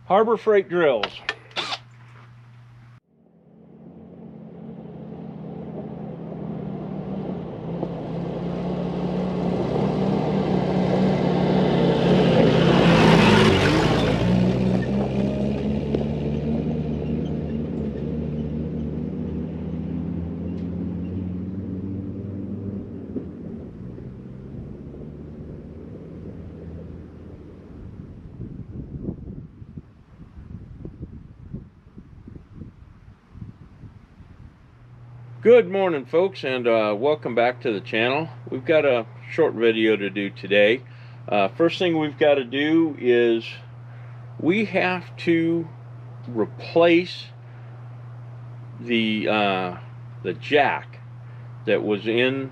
Harbor Freight Drills. Good morning, folks, and welcome back to the channel. We've got a short video to do today. First thing we've got to do is we have to replace the jack that was in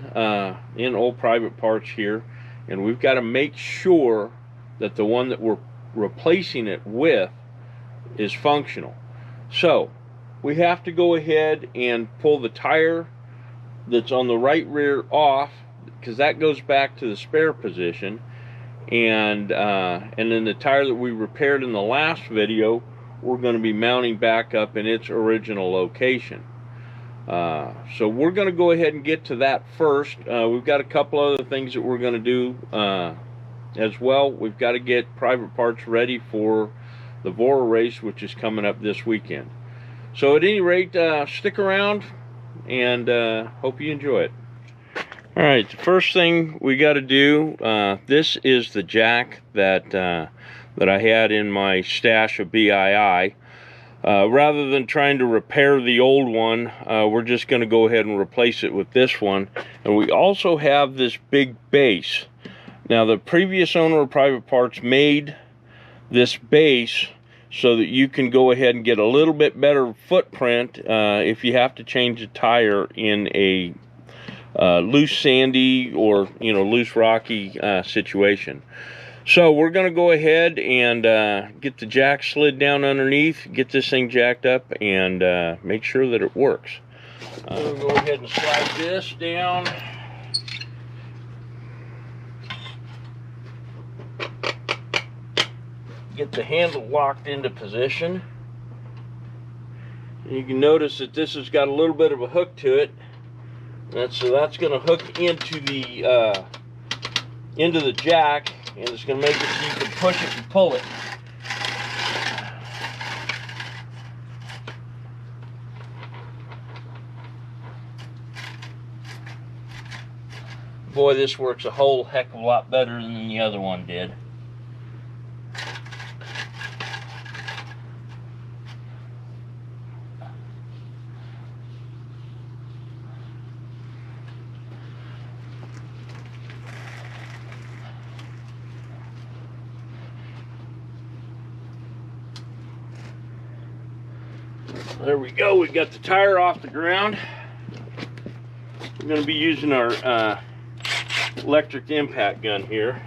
Old Private Parts here, and we've got to make sure that the one that we're replacing it with is functional. So we have to go ahead and pull the tire that's on the right rear off, because that goes back to the spare position, and then the tire that we repaired in the last video we're going to be mounting back up in its original location. So we're going to go ahead and get to that first. We've got a couple other things that we're going to do as well. We've got to get Private Parts ready for the Vora race, which is coming up this weekend. So at any rate, stick around and hope you enjoy it. All right, the first thing we got to do, this is the jack that I had in my stash of BII. Rather than trying to repair the old one, we're just going to go ahead and replace it with this one. And we also have this big base. Now, the previous owner of Private Parts made this base so that you can go ahead and get a little bit better footprint if you have to change a tire in a loose sandy or loose rocky situation. So we're going to go ahead and get the jack slid down underneath, get this thing jacked up, and make sure that it works. We'll go ahead and slide this down. Get the handle locked into position. You can notice that this has got a little bit of a hook to it. So that's going to hook into the jack, and it's going to make it so you can push it and pull it. Boy, this works a whole heck of a lot better than the other one did. There we go, we got the tire off the ground. We're going to be using our electric impact gun here.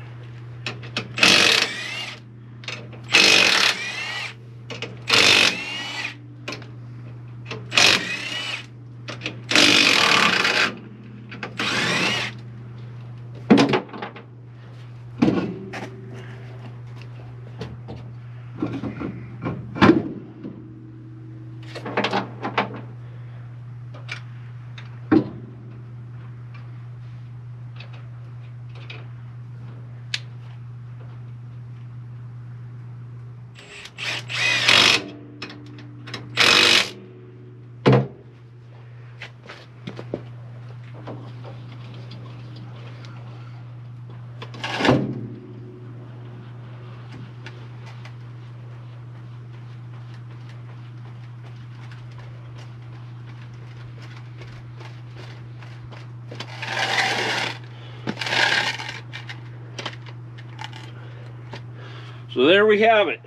So there we have it.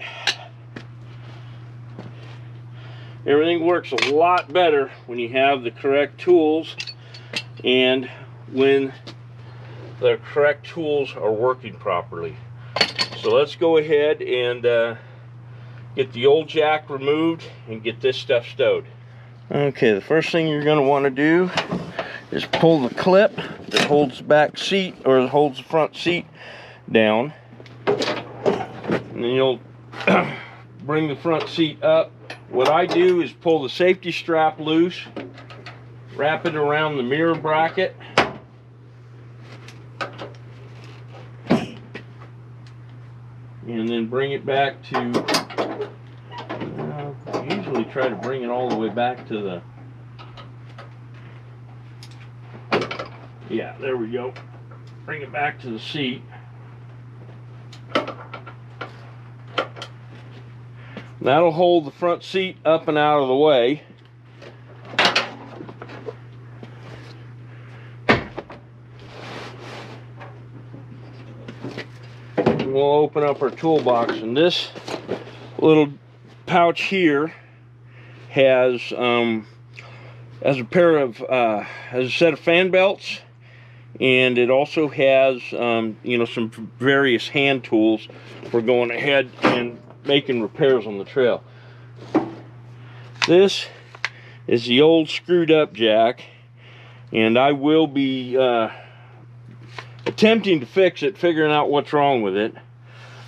Everything works a lot better when you have the correct tools and when the correct tools are working properly. So let's go ahead and get the old jack removed and get this stuff stowed. Okay, the first thing you're going to want to do is pull the clip that holds the back seat or holds the front seat down. And then you'll bring the front seat up. What I do is pull the safety strap loose, wrap it around the mirror bracket, and then bring it back to, I usually try to bring it all the way back to the, yeah, there we go. Bring it back to the seat. That'll hold the front seat up and out of the way. And we'll open up our toolbox, and this little pouch here has a pair of has a set of fan belts, and it also has you know, some various hand tools for going ahead and making repairs on the trail. This is the old screwed up jack, and I will be attempting to fix it, figuring out what's wrong with it.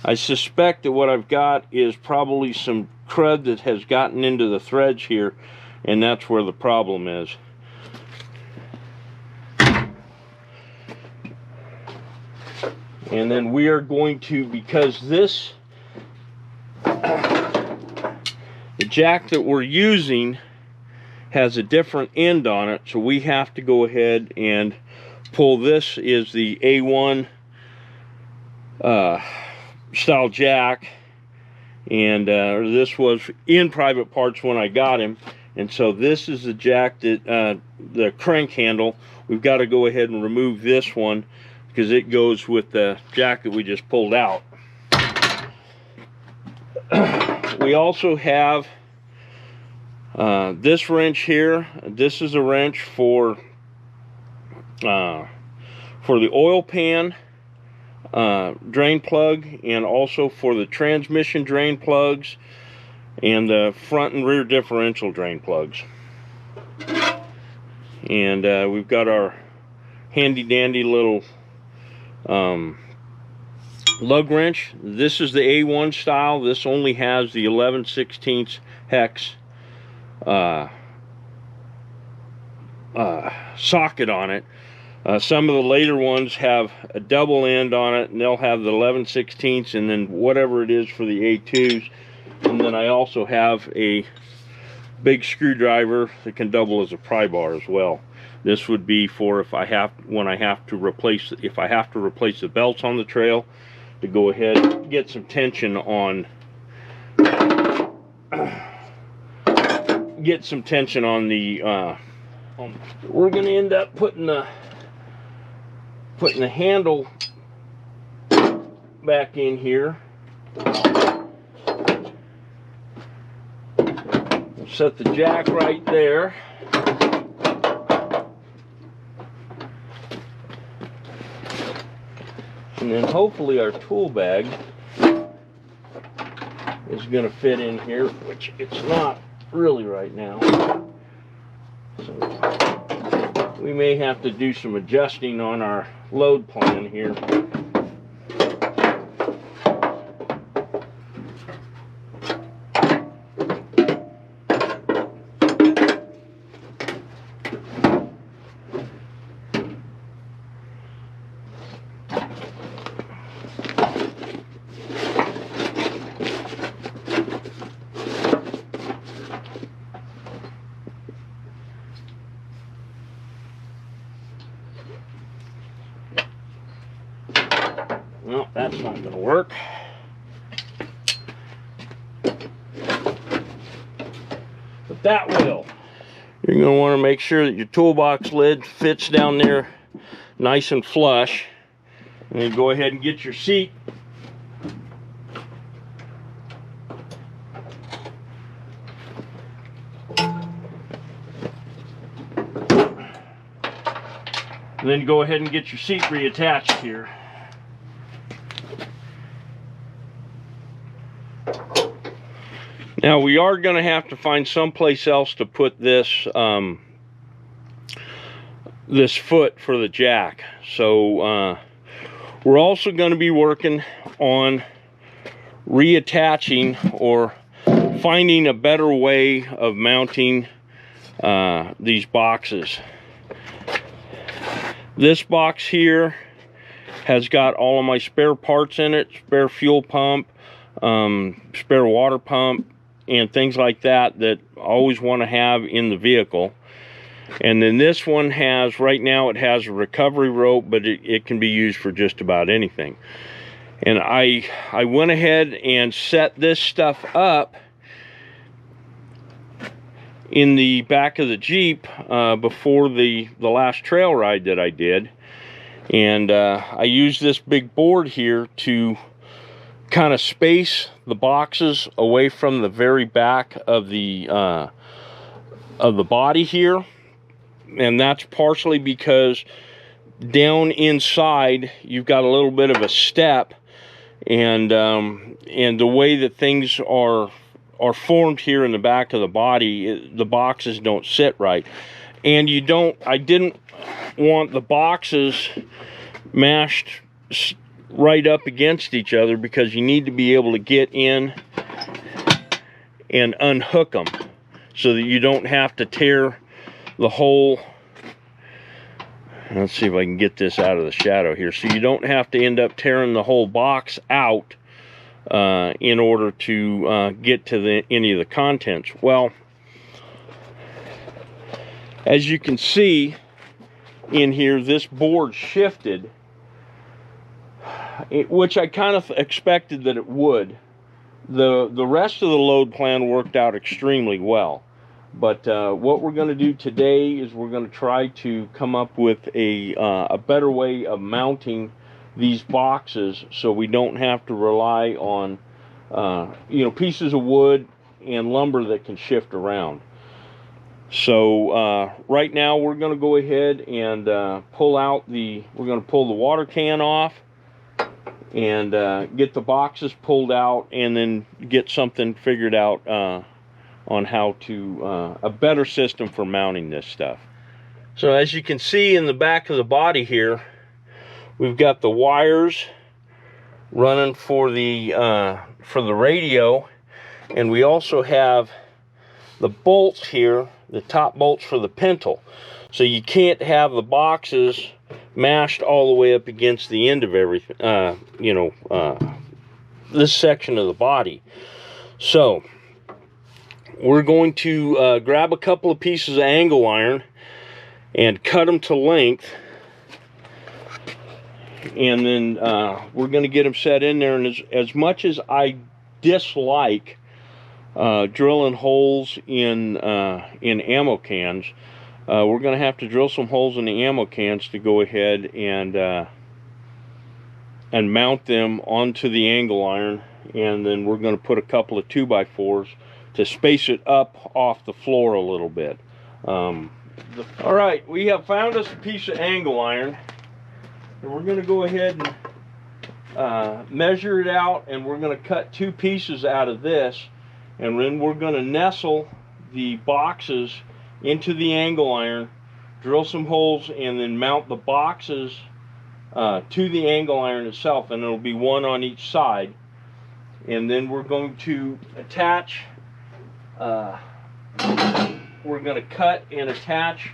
I suspect that what I've got is probably some crud that has gotten into the threads here, and that's where the problem is. And then we are going to, because this the jack that we're using has a different end on it, so we have to go ahead and pull. This is the A1 style jack, and this was in Private Parts when I got him, and so this is the jack that the crank handle. We've got to go ahead and remove this one because it goes with the jack that we just pulled out. We also have this wrench here. This is a wrench for the oil pan drain plug, and also for the transmission drain plugs and the front and rear differential drain plugs. And we've got our handy dandy little lug wrench. This is the A1 style. This only has the 11/16 hex socket on it. Some of the later ones have a double end on it, and they'll have the 11/16 and then whatever it is for the A2s. And then I also have a big screwdriver that can double as a pry bar as well. This would be for if I have to replace the belts on the trail, to go ahead and get some tension on the we're going to end up putting the handle back in here. Set the jack right there. And then hopefully our tool bag is going to fit in here, which it's not really right now. So we may have to do some adjusting on our load plan here. Well, that's not going to work. But that will. You're going to want to make sure that your toolbox lid fits down there nice and flush. And then go ahead and get your seat. And then go ahead and get your seat reattached here. Now we are going to have to find someplace else to put this this foot for the jack. So we're also going to be working on reattaching or finding a better way of mounting these boxes. This box here has got all of my spare parts in it, spare fuel pump, spare water pump, and things like that that I always want to have in the vehicle. And then this one has, right now it has a recovery rope, but it can be used for just about anything. And I went ahead and set this stuff up in the back of the Jeep before the last trail ride that I did. And I used this big board here to kind of space the boxes away from the very back of the body here. And that's partially because down inside you've got a little bit of a step, and the way that things are formed here in the back of the body, the boxes don't sit right. And I didn't want the boxes mashed right up against each other, because you need to be able to get in and unhook them so that you don't have to tear the whole, let's see if I can get this out of the shadow here, so you don't have to end up tearing the whole box out in order to get to any of the contents. Well, as you can see in here, this board shifted, which I kind of expected that it would. The rest of the load plan worked out extremely well. But what we're going to do today is we're going to try to come up with a better way of mounting these boxes, so we don't have to rely on pieces of wood and lumber that can shift around. So right now we're going to go ahead and pull the water can off and get the boxes pulled out, and then get something figured out on how to a better system for mounting this stuff. So as you can see in the back of the body here, we've got the wires running for the radio, and we also have the bolts here, the top bolts for the pintle. So you can't have the boxes mashed all the way up against the end of everything, this section of the body. So we're going to grab a couple of pieces of angle iron and cut them to length, and then we're going to get them set in there. And as much as I dislike drilling holes in ammo cans, we're going to have to drill some holes in the ammo cans to go ahead and mount them onto the angle iron. And then we're going to put a couple of 2x4s to space it up off the floor a little bit. All right, we have found us a piece of angle iron, and we're going to go ahead and measure it out, and we're going to cut 2 pieces out of this, and then we're going to nestle the boxes into the angle iron, drill some holes, and then mount the boxes to the angle iron itself, and it'll be one on each side. And then we're going to attach, we're going to cut and attach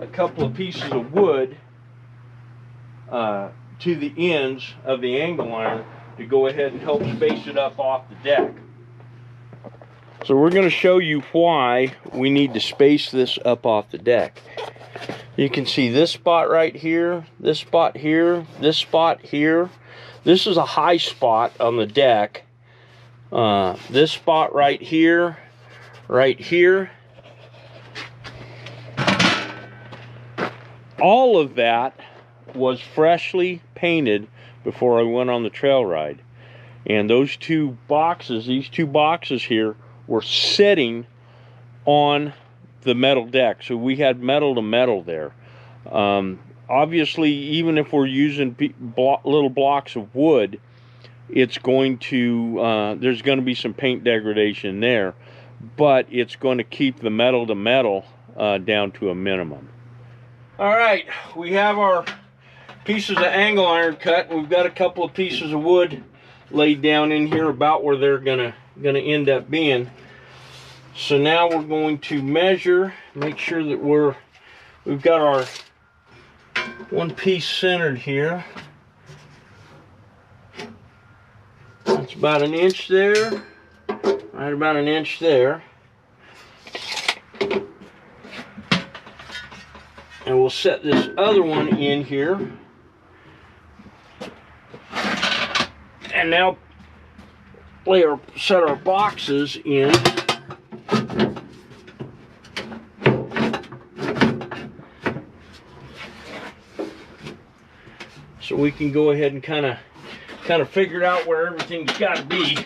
a couple of pieces of wood to the ends of the angle iron to go ahead and help space it up off the deck. So we're going to show you why we need to space this up off the deck. You can see this spot right here, this spot here, this spot here. This is a high spot on the deck. This spot right here, right here. All of that was freshly painted before I went on the trail ride. And those 2 boxes, these 2 boxes here, were sitting on the metal deck. So we had metal to metal there. Obviously, even if we're using little blocks of wood, it's going to, there's going to be some paint degradation there, but it's going to keep the metal to metal down to a minimum. All right, we have our pieces of angle iron cut. We've got a couple of pieces of wood laid down in here about where they're gonna end up being. So now we're going to measure, make sure that we've got our one piece centered here. That's about an inch there, right about an inch there. And we'll set this other one in here. And now set our boxes in. So we can go ahead and kind of figure out where everything's got to be,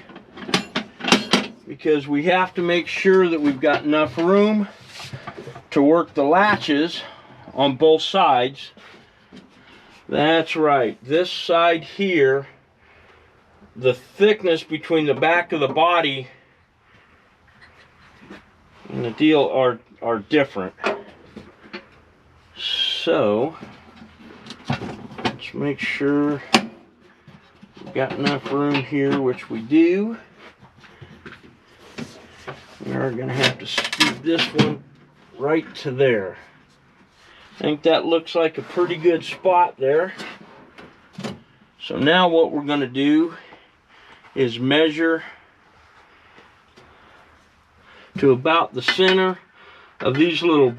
because we have to make sure that we've got enough room to work the latches on both sides. That's right, this side here, the thickness between the back of the body and the deal are different. So let's make sure we've got enough room here, which we do. We are going to have to scoot this one right to there. I think that looks like a pretty good spot there. So now what we're going to do is measure to about the center of these little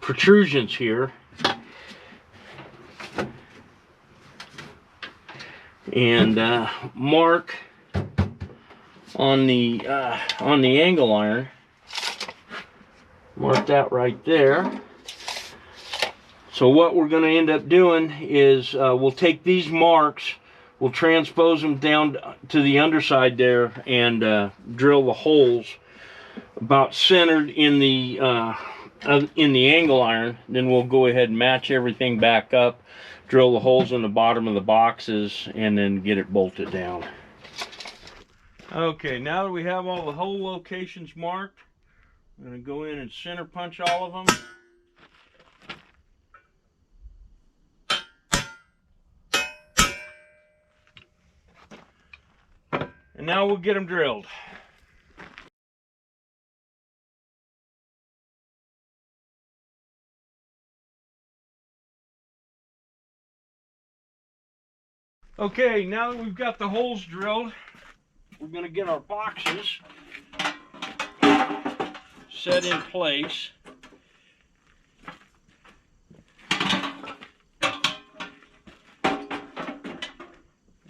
protrusions here, and mark on the angle iron. Mark that right there. So what we're going to end up doing is we'll take these marks, we'll transpose them down to the underside there, and drill the holes about centered in the angle iron. Then we'll go ahead and match everything back up, drill the holes in the bottom of the boxes, and then get it bolted down. Okay, now that we have all the hole locations marked, I'm going to go in and center punch all of them. And now we'll get them drilled. Okay, now that we've got the holes drilled, we're going to get our boxes set in place.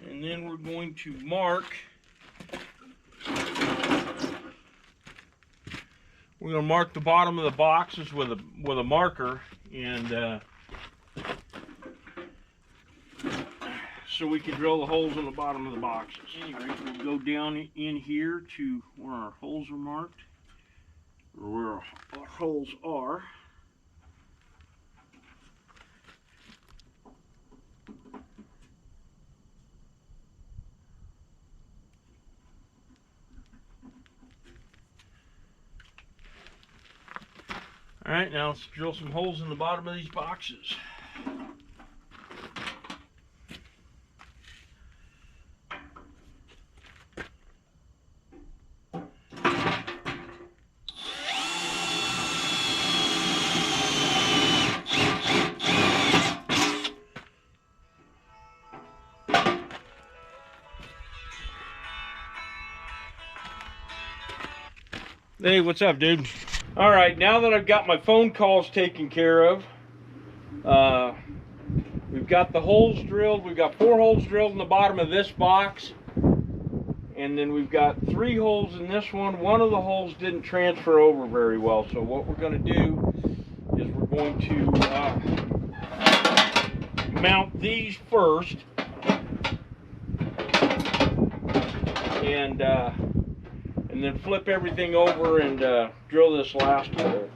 And then we're going to mark. We're going to mark the bottom of the boxes with a marker, and so we can drill the holes in the bottom of the boxes. Anyway, we'll go down in here to where our holes are marked, or where our holes are. All right, now let's drill some holes in the bottom of these boxes. Hey, what's up, dude? All right, now that I've got my phone calls taken care of, we've got the holes drilled. We've got 4 holes drilled in the bottom of this box, and then we've got 3 holes in this one. One of the holes didn't transfer over very well, so what we're going to do is we're going to mount these first, and then flip everything over and drill this last hole.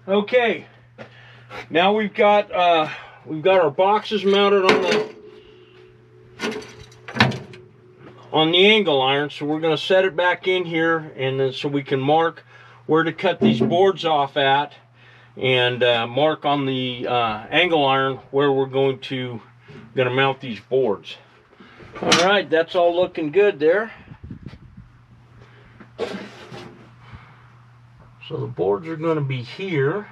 Okay, now we've got our boxes mounted on the angle iron, so we're going to set it back in here, and then so we can mark where to cut these boards off at, and mark on the angle iron where we're going to mount these boards. All right, that's all looking good there. So the boards are going to be here.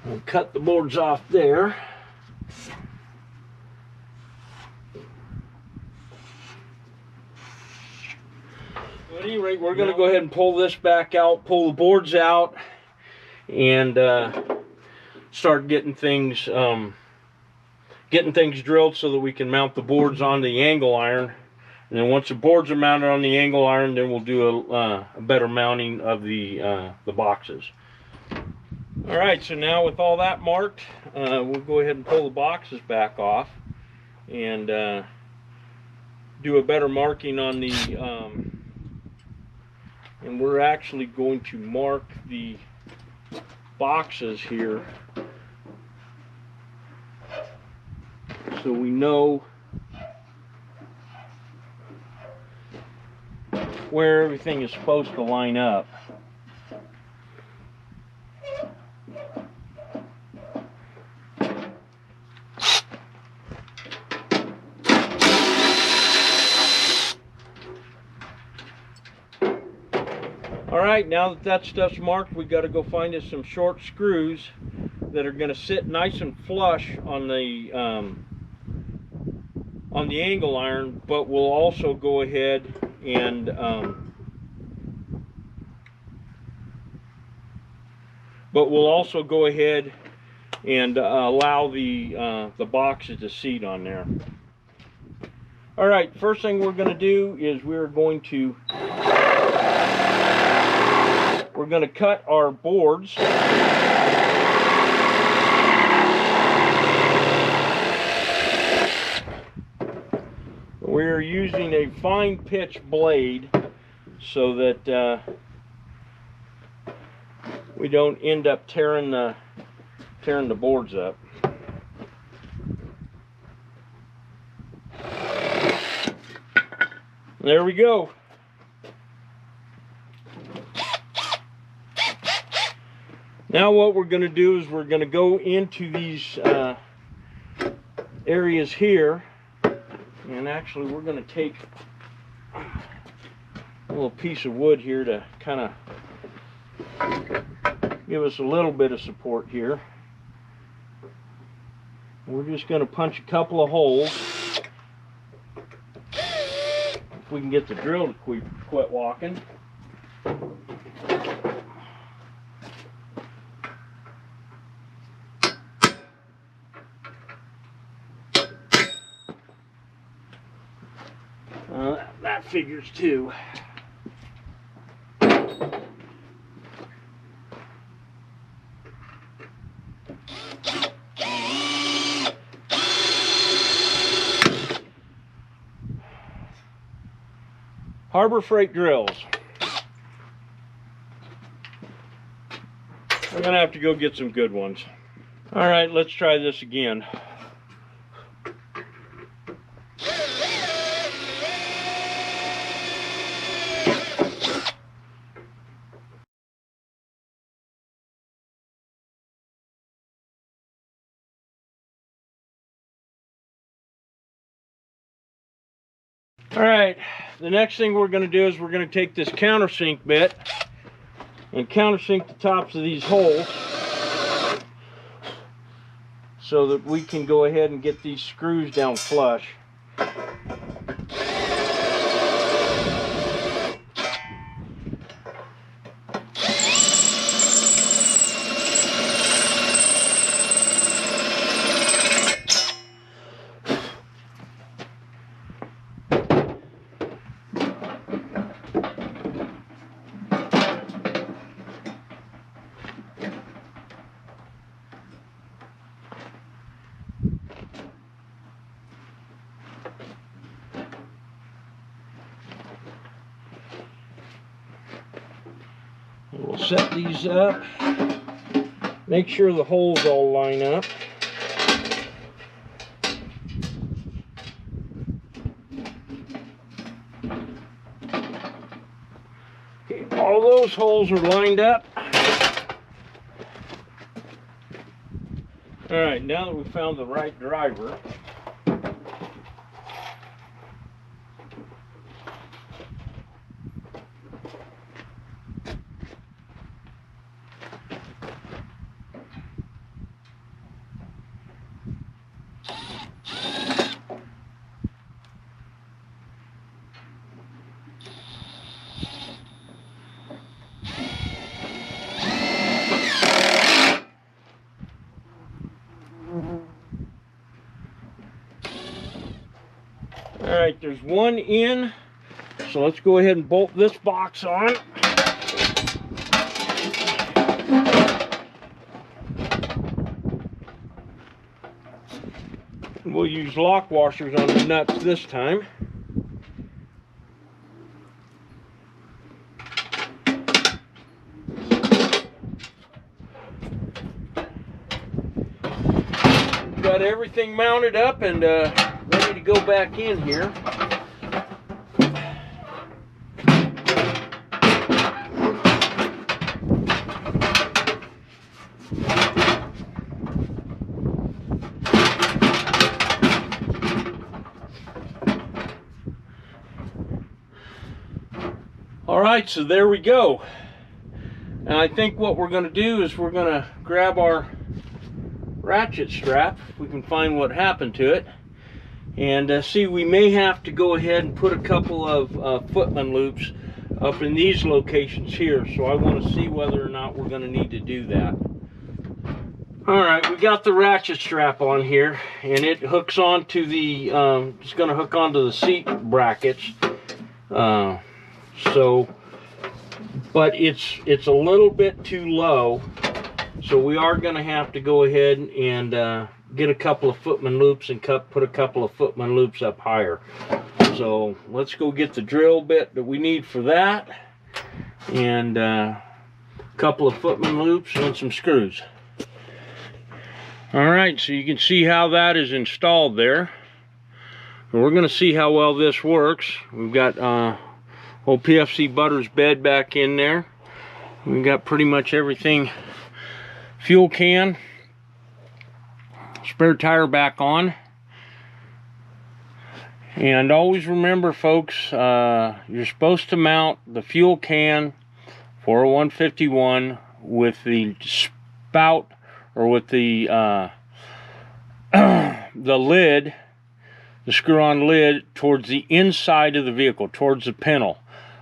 We'll cut the boards off there. At any rate, we're going to go ahead and pull this back out, pull the boards out, and start getting things drilled so that we can mount the boards on the angle iron. And then once the boards are mounted on the angle iron, then we'll do a better mounting of the boxes. All right, so now with all that marked, we'll go ahead and pull the boxes back off and do a better marking on the, and we're actually going to mark the boxes here so we know where everything is supposed to line up. Alright, now that stuff's marked, we got to go find us some short screws that are going to sit nice and flush on the angle iron, but we'll also go ahead and allow the boxes to seat on there. All right, first thing we're going to do is we're going to cut our boards. We're using a fine pitch blade so that we don't end up tearing the boards up. There we go. Now what we're going to do is we're going to go into these areas here, and actually we're going to take a little piece of wood here to kind of give us a little bit of support here. We're just going to punch a couple of holes. If we can get the drill to quit walking. That figures too. Harbor Freight drills. I'm gonna have to go get some good ones. All right, let's try this again. All right, the next thing we're going to do is we're going to take this countersink bit and countersink the tops of these holes so that we can go ahead and get these screws down flush. We'll set these up. Make sure the holes all line up. Okay, all those holes are lined up. All right, now that we've found the right driver, alright, there's one in, so let's go ahead and bolt this box on. We'll use lock washers on the nuts this time. We've got everything mounted up and ready to go back in here. Alright, so there we go. And I think what we're going to do is we're going to grab our ratchet strap, if we can find what happened to it, and see, we may have to go ahead and put a couple of footman loops up in these locations here. So I want to see whether or not we're going to need to do that. Alright, we got the ratchet strap on here, and it hooks onto the, it's going to hook onto the seat brackets. But it's a little bit too low, so we are going to have to go ahead and get a couple of footman loops and put a couple of footman loops up higher. So let's go get the drill bit that we need for that, and a couple of footman loops and some screws. Alright, so you can see how that is installed there. And we're going to see how well this works. We've got old PFC Butters bed back in there. We've got pretty much everything. Fuel can, spare tire back on. And always remember, folks, you're supposed to mount the fuel can 40151 with the spout, or with the the lid, the screw-on lid, towards the inside of the vehicle, towards the pintle.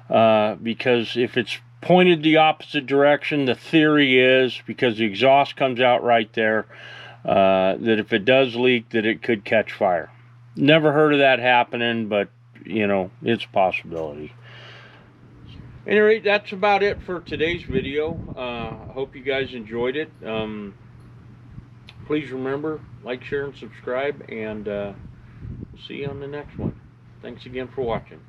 Because if it's pointed the opposite direction, the theory is, because the exhaust comes out right there, that if it does leak, that it could catch fire. Never heard of that happening, but you know, it's a possibility. Anyway, that's about it for today's video. I hope you guys enjoyed it. Please remember, like, share, and subscribe, and we'll see you on the next one. Thanks again for watching.